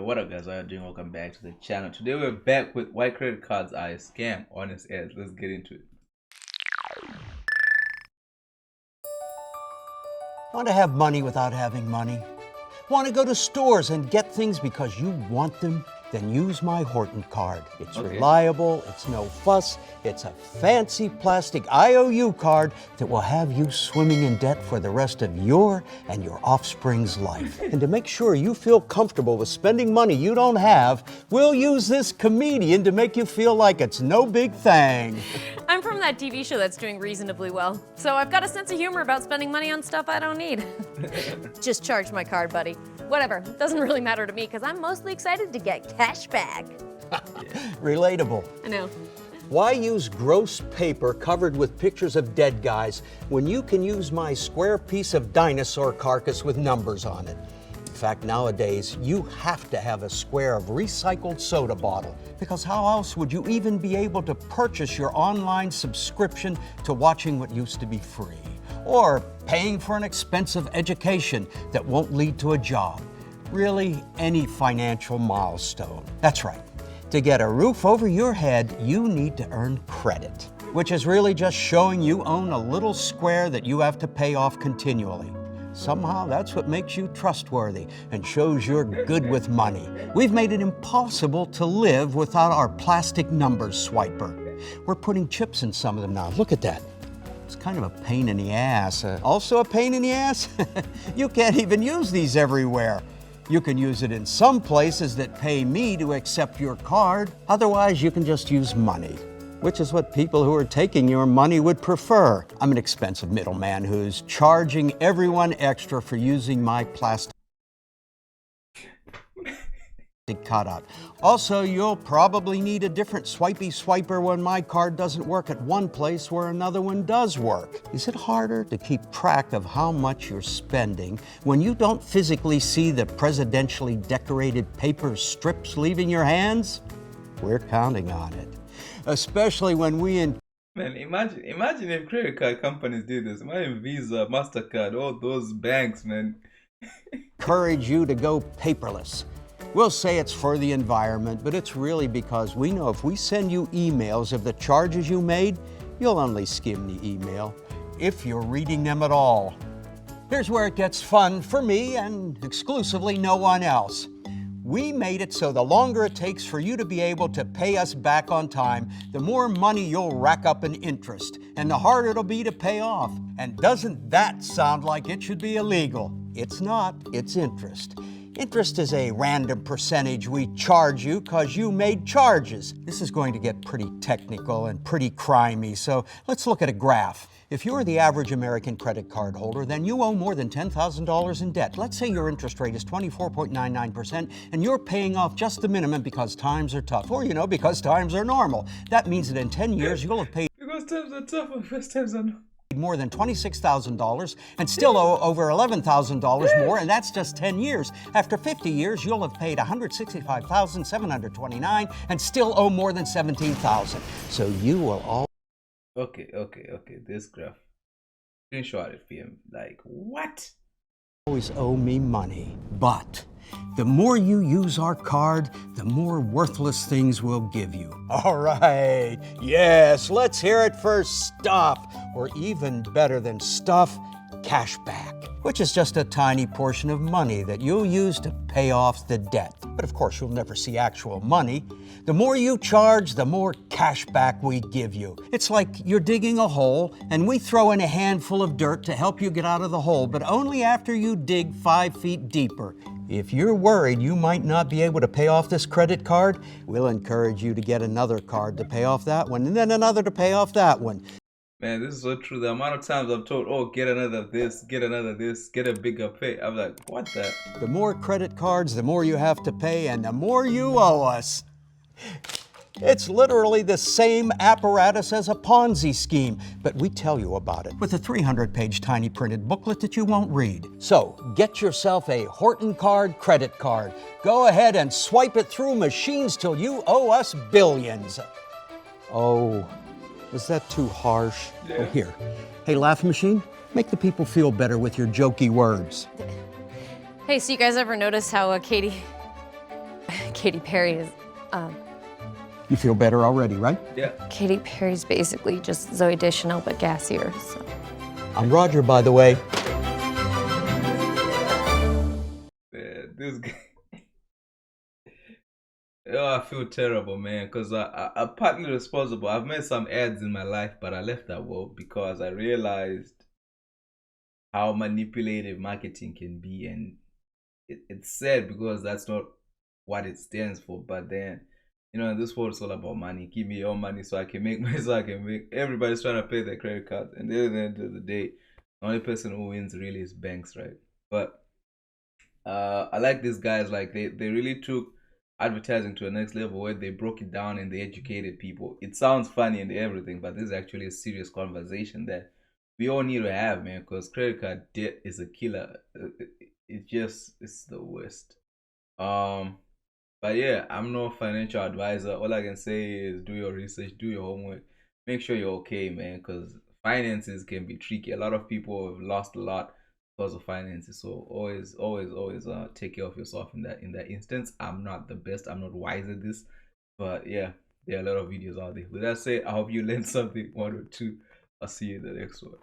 Yo, what up, guys? How are you doing? Welcome back to the channel. Today we're back with why credit cards are a scam. Honest as. Let's get into it. Want to have money without having money? Want to go to stores and get things because you want them? Then use my Horton card. It's reliable, it's no fuss, it's a fancy plastic IOU card that will have you swimming in debt for the rest of your and your offspring's life. And to make sure you feel comfortable with spending money you don't have, we'll use this comedian to make you feel like it's no big thing. I'm from that TV show that's doing reasonably well, so I've got a sense of humor about spending money on stuff I don't need. Just charge my card, buddy. Whatever, doesn't really matter to me because I'm mostly excited to get cash back. Relatable. I know. Why use gross paper covered with pictures of dead guys when you can use my square piece of dinosaur carcass with numbers on it? In fact, nowadays, you have to have a square of recycled soda bottle, because how else would you even be able to purchase your online subscription to watching what used to be free? Or paying for an expensive education that won't lead to a job. Really, any financial milestone. That's right. To get a roof over your head, you need to earn credit, which is really just showing you own a little square that you have to pay off continually. Somehow that's what makes you trustworthy and shows you're good with money. We've made it impossible to live without our plastic numbers swiper. We're putting chips in some of them now. Look at that. It's kind of a pain in the ass. Also a pain in the ass? You can't even use these everywhere. You can use it in some places that pay me to accept your card. Otherwise, you can just use money, which is what people who are taking your money would prefer. I'm an expensive middleman who's charging everyone extra for using my plastic cutout. Also, you'll probably need a different swipey swiper when my card doesn't work at one place where another one does work. Is it harder to keep track of how much you're spending when you don't physically see the presidentially decorated paper strips leaving your hands? We're counting on it. Especially when we Man, imagine if credit card companies did this. Imagine Visa, MasterCard, all those banks, man. encourage you to go paperless. We'll say it's for the environment, but it's really because we know if we send you emails of the charges you made, you'll only skim the email, if you're reading them at all. Here's where it gets fun for me and exclusively no one else. We made it so the longer it takes for you to be able to pay us back on time, the more money you'll rack up in interest, and the harder it'll be to pay off. And doesn't that sound like it should be illegal? It's not, it's interest. Interest is a random percentage we charge you because you made charges. This is going to get pretty technical and pretty crimey, so let's look at a graph. If you're the average American credit card holder, then you owe more than $10,000 in debt. Let's say your interest rate is 24.99% and you're paying off just the minimum because times are tough, or because times are normal. That means that in 10 years you'll have paid Because times are tough and first times are not. more than $26,000 and still owe over $11,000 more, and that's just 10 years. After 50 years, you'll have paid $165,729 and still owe more than $17,000. So you will all Okay. This graph. Screenshot it for him. Like, what? always owe me money. But the more you use our card, the more worthless things we'll give you. All right, yes, let's hear it for stuff, or even better than stuff, cash back, which is just a tiny portion of money that you'll use to pay off the debt. But of course, you'll never see actual money. The more you charge, the more cash back we give you. It's like you're digging a hole and we throw in a handful of dirt to help you get out of the hole, but only after you dig 5 feet deeper. If you're worried you might not be able to pay off this credit card, we'll encourage you to get another card to pay off that one, and then another to pay off that one. Man, this is so true. The amount of times I'm told, oh, get another this, get another this, get a bigger pay. I'm like, what the? The more credit cards, the more you have to pay, and the more you owe us. It's literally the same apparatus as a Ponzi scheme, but we tell you about it with a 300-page tiny printed booklet that you won't read. So get yourself a Horton Card credit card. Go ahead and swipe it through machines till you owe us billions. Oh, was that too harsh? Yeah. Oh, here. Hey, laugh machine, make the people feel better with your jokey words. Hey, so you guys ever notice how Katie Katy Perry is, You feel better already, right? Yeah. Katy Perry's basically just Zoe Deschanel but gassier, so. I'm Roger, by the way. Man, this guy. Oh, I feel terrible, man, because I'm partly responsible. I've made some ads in my life, but I left that world because I realized how manipulative marketing can be, and it's sad because that's not what it stands for. But then, you know, in this world, it's all about money. Give me your money so I can make money, so I can make. Everybody's trying to pay their credit cards, and at the end of the day, the only person who wins really is banks, right? But I like these guys. Like they really took advertising to a next level where they broke it down and they educated people. It sounds funny and everything, but this is actually a serious conversation that we all need to have, man, because credit card debt is a killer. It's the worst. But yeah, I'm no financial advisor. All I can say is do your research, do your homework, make sure you're okay, man, because finances can be tricky. A lot of people have lost a lot because of finances. So always, take care of yourself in that instance. I'm not the best. I'm not wise at this, but yeah, there are a lot of videos out there. With that said, I hope you learned something, one or two. I'll see you in the next one.